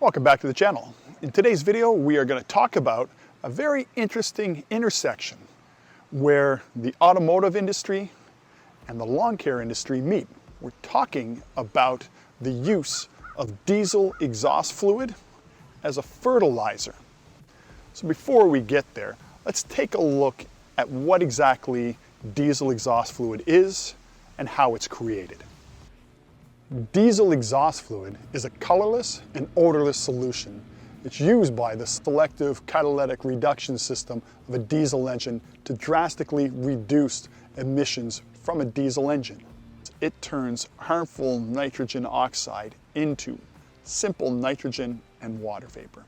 Welcome back to the channel. In today's video, we are going to talk about a very interesting intersection where the automotive industry and the lawn care industry meet. We're talking about the use of diesel exhaust fluid as a fertilizer. So before we get there, let's take a look at what exactly diesel exhaust fluid is and how it's created. Diesel exhaust fluid is a colorless and odorless solution. It's used by the selective catalytic reduction system of a diesel engine to drastically reduce emissions from a diesel engine. It turns harmful nitrogen oxide into simple nitrogen and water vapor.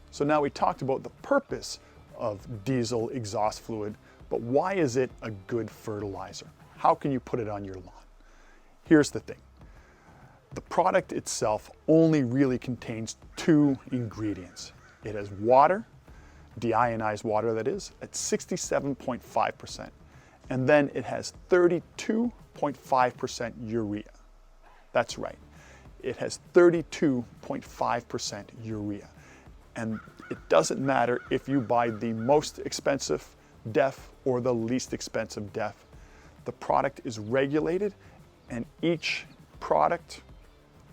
So now we talked about the purpose of diesel exhaust fluid, but why is it a good fertilizer? How can you put it on your lawn? Here's the thing. The product itself only really contains two ingredients. It has water, deionized water that is, at 67.5%. And then it has 32.5% urea. That's right. It has 32.5% urea. And it doesn't matter if you buy the most expensive DEF or the least expensive DEF. The product is regulated and each product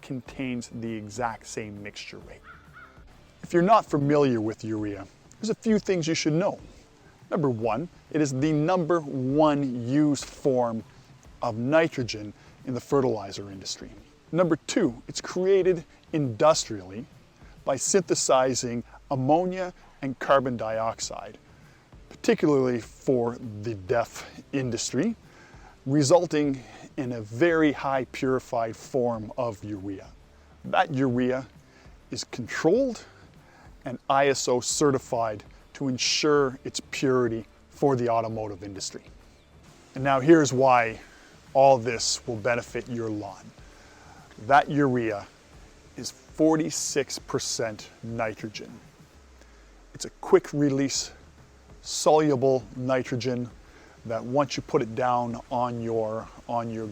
contains the exact same mixture rate. If you're not familiar with urea, there's a few things you should know. Number one, it is the number one used form of nitrogen in the fertilizer industry. Number two, it's created industrially by synthesizing ammonia and carbon dioxide, particularly for the DEF industry, resulting in a very high purified form of urea. That urea is controlled and ISO certified to ensure its purity for the automotive industry. And now here's why all this will benefit your lawn. That urea is 46% nitrogen. It's a quick release, soluble nitrogen that once you put it down on your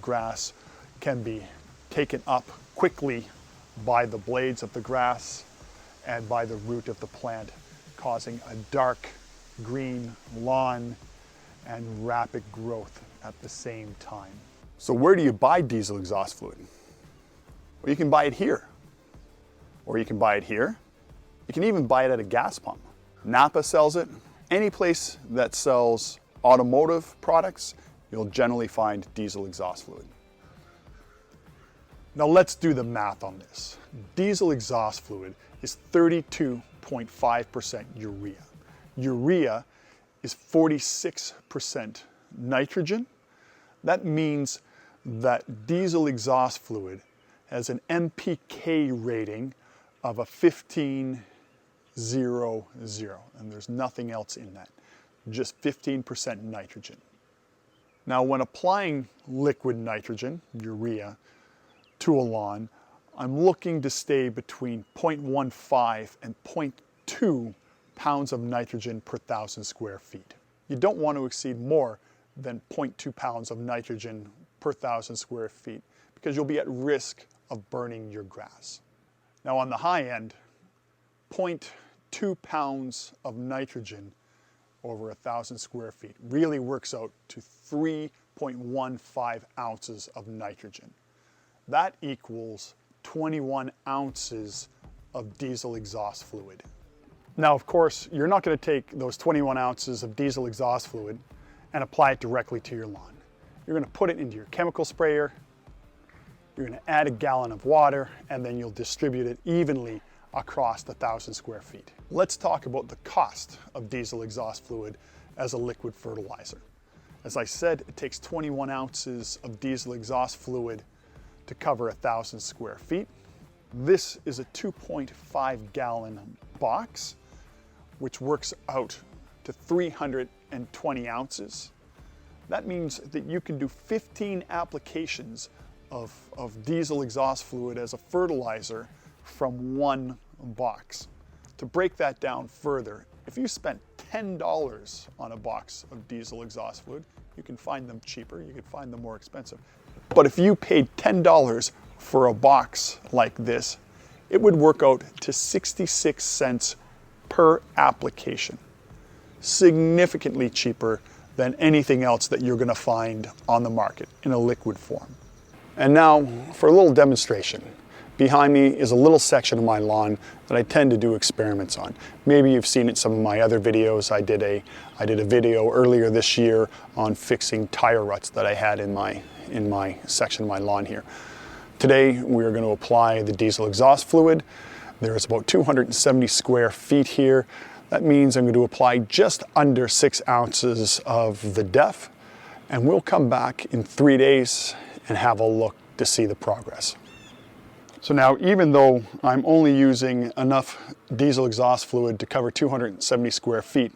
grass can be taken up quickly by the blades of the grass and by the root of the plant, causing a dark green lawn and rapid growth at the same time. So where do you buy diesel exhaust fluid? Well, you can buy it here, or you can buy it here. You can even buy it at a gas pump. Napa sells it. Any place that sells automotive products, you'll generally find diesel exhaust fluid. Now let's do the math on this. Diesel exhaust fluid is 32.5% urea. Urea is 46% nitrogen. That means that diesel exhaust fluid has an MPK rating of a 15.00, and there's nothing else in that. Just 15% nitrogen. Now when applying liquid nitrogen, urea, to a lawn, I'm looking to stay between 0.15 and 0.2 pounds of nitrogen per 1,000 square feet. You don't want to exceed more than 0.2 pounds of nitrogen per 1,000 square feet because you'll be at risk of burning your grass. Now on the high end, 0.2 pounds of nitrogen over 1,000 square feet really works out to 3.15 ounces of nitrogen. That equals 21 ounces of diesel exhaust fluid. Now, of course, you're not going to take those 21 ounces of diesel exhaust fluid and apply it directly to your lawn. You're going to put it into your chemical sprayer, you're going to add a gallon of water, and then you'll distribute it evenly across the 1,000 square feet. Let's talk about the cost of diesel exhaust fluid as a liquid fertilizer. As I said, it takes 21 ounces of diesel exhaust fluid to cover 1,000 square feet. This is a 2.5 gallon box, which works out to 320 ounces. That means that you can do 15 applications of diesel exhaust fluid as a fertilizer from one box. To break that down further, if you spent $10 on a box of diesel exhaust fluid, you can find them cheaper, you can find them more expensive. But if you paid $10 for a box like this, it would work out to 66 cents per application. Significantly cheaper than anything else that you're going to find on the market in a liquid form. And now for a little demonstration. Behind me is a little section of my lawn that I tend to do experiments on. Maybe you've seen it in some of my other videos. I did a video earlier this year on fixing tire ruts that I had in my section of my lawn here. Today we're going to apply the diesel exhaust fluid. There's about 270 square feet here. That means I'm going to apply just under 6 ounces of the DEF, and we'll come back in 3 days and have a look to see the progress. So now, even though I'm only using enough diesel exhaust fluid to cover 270 square feet,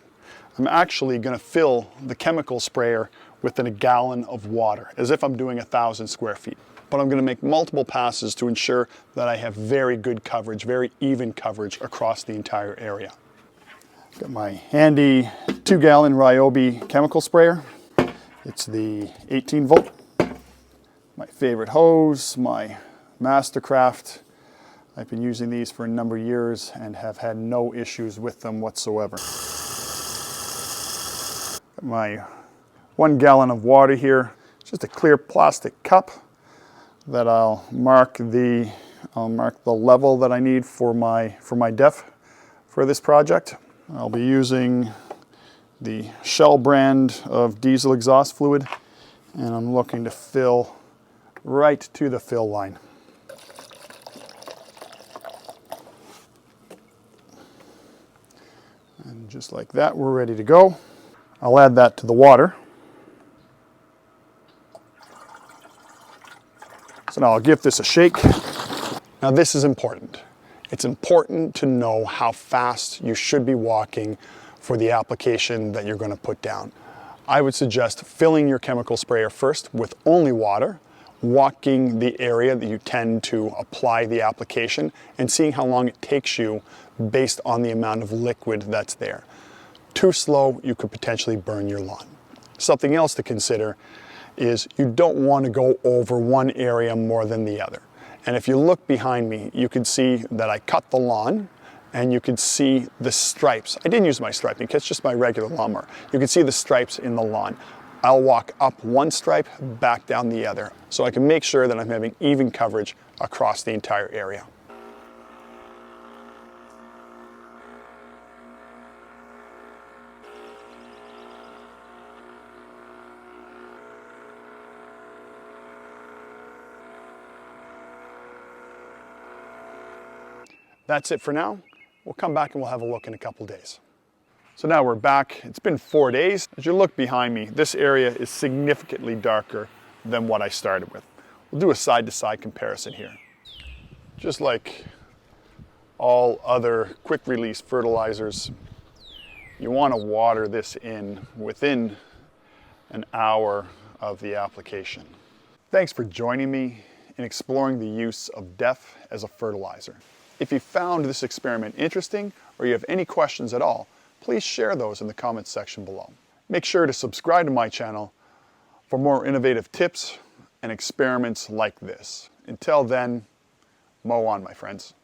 I'm actually going to fill the chemical sprayer within a gallon of water, as if I'm doing 1,000 square feet. But I'm going to make multiple passes to ensure that I have very good coverage, very even coverage across the entire area. Got my handy 2-gallon Ryobi chemical sprayer. It's the 18 volt. My favorite hose, my Mastercraft. I've been using these for a number of years and have had no issues with them whatsoever. Got my 1 gallon of water here. Just a clear plastic cup that I'll mark the level that I need for my DEF for this project. I'll be using the Shell brand of diesel exhaust fluid, and I'm looking to fill right to the fill line. And just like that, we're ready to go. I'll add that to the water. So now I'll give this a shake. Now this is important. It's important to know how fast you should be walking for the application that you're going to put down. I would suggest filling your chemical sprayer first with only water, walking the area that you tend to apply the application, and seeing how long it takes you based on the amount of liquid that's there. Too slow, you could potentially burn your lawn. Something else to consider is you don't want to go over one area more than the other. And if you look behind me, you can see that I cut the lawn, and you can see the stripes. I didn't use my striping, it's just my regular lawnmower. You can see the stripes in the lawn. I'll walk up one stripe, back down the other, so I can make sure that I'm having even coverage across the entire area. That's it for now. We'll come back and we'll have a look in a couple days. So now we're back. It's been 4 days. As you look behind me, this area is significantly darker than what I started with. We'll do a side-to-side comparison here. Just like all other quick-release fertilizers, you want to water this in within an hour of the application. Thanks for joining me in exploring the use of DEF as a fertilizer. If you found this experiment interesting or you have any questions at all, please share those in the comments section below. Make sure to subscribe to my channel for more innovative tips and experiments like this. Until then, mow on, my friends.